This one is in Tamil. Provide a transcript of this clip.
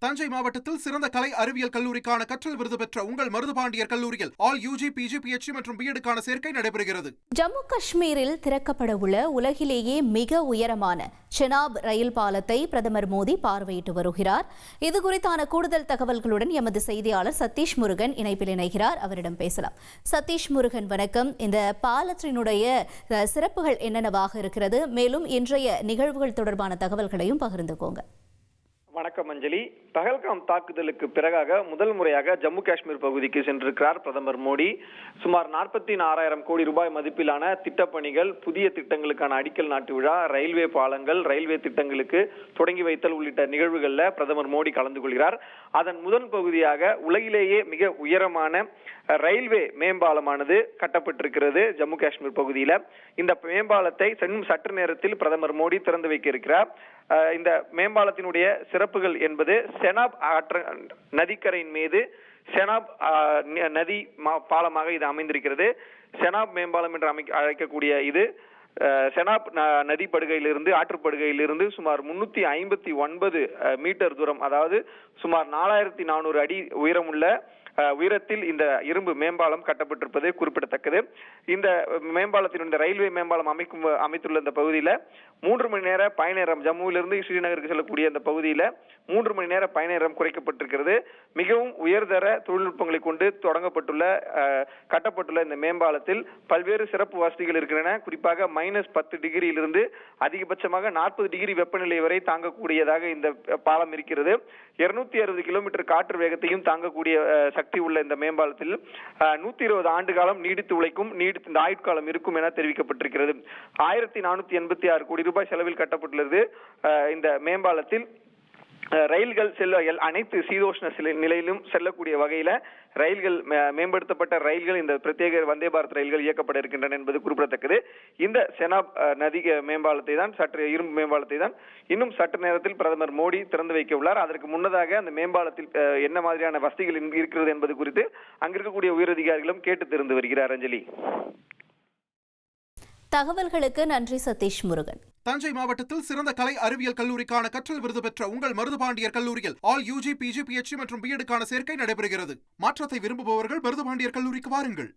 தஞ்சை மாவட்டத்தில் சிறந்த கலை அறிவியல் கல்லூரிக்கான கற்றல் விருது பெற்ற உங்கள் மருதுபாண்டியர் கல்லூரியில் ஆல் யூஜி, பிஜி, பிஎச்டி மற்றும் பிஎடுக்கான சேர்க்கை நடைபெறுகிறது. ஜம்மு காஷ்மீரில் திறக்கப்பட உள்ள உலகிலேயே மிக உயரமான செனாப் ரயில் பாலத்தை பிரதமர் மோடி பார்வையிட்டு வருகிறார். இதுகுறித்தான கூடுதல் தகவல்களுடன் எமது செய்தியாளர் சதீஷ் முருகன் இணைப்பில் இணைகிறார். அவரிடம் பேசலாம். சதீஷ் முருகன், வணக்கம். இந்த பாலத்தினுடைய சிறப்புகள் என்னென்னவாக இருக்கிறது? மேலும் இன்றைய நிகழ்வுகள் தொடர்பான தகவல்களையும் பகிர்ந்துக்கோங்க. வணக்கம் அஞ்சலி. பஹல்காம் தாக்குதலுக்கு பிறகாக முதல் முறையாக ஜம்மு காஷ்மீர் பகுதிக்கு சென்றிருக்கிறார் பிரதமர் மோடி. சுமார் 46,000 கோடி ரூபாய் மதிப்பிலான திட்டப்பணிகள், புதிய திட்டங்களுக்கான அடிக்கல் நாட்டு விழா, ரயில்வே பாலங்கள், ரயில்வே திட்டங்களுக்கு தொடங்கி வைத்தல் உள்ளிட்ட நிகழ்வுகளில் பிரதமர் மோடி கலந்து கொள்கிறார். அதன் முதல் பகுதியாக உலகிலேயே மிக உயரமான ரயில்வே மேம்பாலமானது கட்டப்பட்டிருக்கிறது ஜம்மு காஷ்மீர் பகுதியில். இந்த மேம்பாலத்தை சற்று நேரத்தில் பிரதமர் மோடி திறந்து வைக்க இருக்கிறார். இந்த மேம்பாலத்தினுடைய சிறப்புகள் என்பது செனாப் நதிக்கரையின் மீது செனாப் நதி பாலமாக இது அமைந்திருக்கிறது. செனாப் மேம்பாலம் என்று அழைக்கக்கூடிய இது செனாப் நதிப்படுகையிலிருந்து, ஆற்றுப்படுகையிலிருந்து சுமார் 359 மீட்டர் தூரம், அதாவது சுமார் 4400 அடி உயரத்தில் இந்த இரும்பு மேம்பாலம் கட்டப்பட்டிருப்பது குறிப்பிடத்தக்கது. இந்த மேம்பாலத்தின் ரயில்வே மேம்பாலம் அமைத்துள்ள இந்த பகுதியில் 3 மணி நேர பயண நேரம், ஜம்முவிலிருந்து ஸ்ரீநகருக்கு செல்லக்கூடிய இந்த பகுதியில் 3 மணி நேர பயண நேரம் குறைக்கப்பட்டிருக்கிறது. மிகவும் உயர்தர தொழில்நுட்பங்களை கொண்டு கட்டப்பட்டுள்ள இந்த மேம்பாலத்தில் பல்வேறு சிறப்பு வசதிகள் இருக்கின்றன. குறிப்பாக -10 டிகிரியிலிருந்து அதிகபட்சமாக 40 டிகிரி வெப்பநிலை வரை தாங்கக்கூடியதாக இந்த பாலம் இருக்கிறது. 260 கிலோமீட்டர் காற்று வேகத்தையும் தாங்கக்கூடிய சக்தி உள்ள இந்த மேம்பாலத்தில் 120 ஆண்டு காலம் நீடித்து உழைக்கும் இந்த ஆயுட்காலம் இருக்கும் என தெரிவிக்கப்பட்டிருக்கிறது. 1486 கோடி ரூபாய் செலவில் கட்டப்பட்டுள்ளது. இந்த மேம்பாலத்தில் ரயில்கள் அனைத்து சீதோஷ்ண நிலையிலும் செல்லக்கூடிய வகையில ரயில்கள், மேம்படுத்தப்பட்ட ரயில்கள், இந்த பிரத்யேக வந்தே பாரத் ரயில்கள் இயக்கப்பட இருக்கின்றன என்பது குறிப்பிடத்தக்கது. இந்த செனாப் நதி மேம்பாலத்தை தான், இரும்பு மேம்பாலத்தை தான் இன்னும் சற்று நேரத்தில் பிரதமர் மோடி திறந்து வைக்க உள்ளார். அதற்கு முன்னதாக அந்த மேம்பாலத்தில் என்ன மாதிரியான வசதிகள் இருக்கிறது என்பது குறித்து அங்கிருக்கக்கூடிய உயரதிகாரிகளும் கேட்டு தெரிந்து வருகிறார். அஞ்சலி, தகவல்களுக்கு நன்றி சதீஷ் முருகன். தஞ்சை மாவட்டத்தில் சிறந்த கலை அறிவியல் கல்லூரிக்கான கற்றல் விருது பெற்ற உங்கள் மருதுபாண்டியர் கல்லூரியில் ஆல் யூஜி, பிஜி, பிஎச்டி மற்றும் பிஎடுக்கான சேர்க்கை நடைபெறுகிறது. மாற்றத்தை விரும்புபவர்கள் மருதுபாண்டியர் கல்லூரிக்கு வாருங்கள்.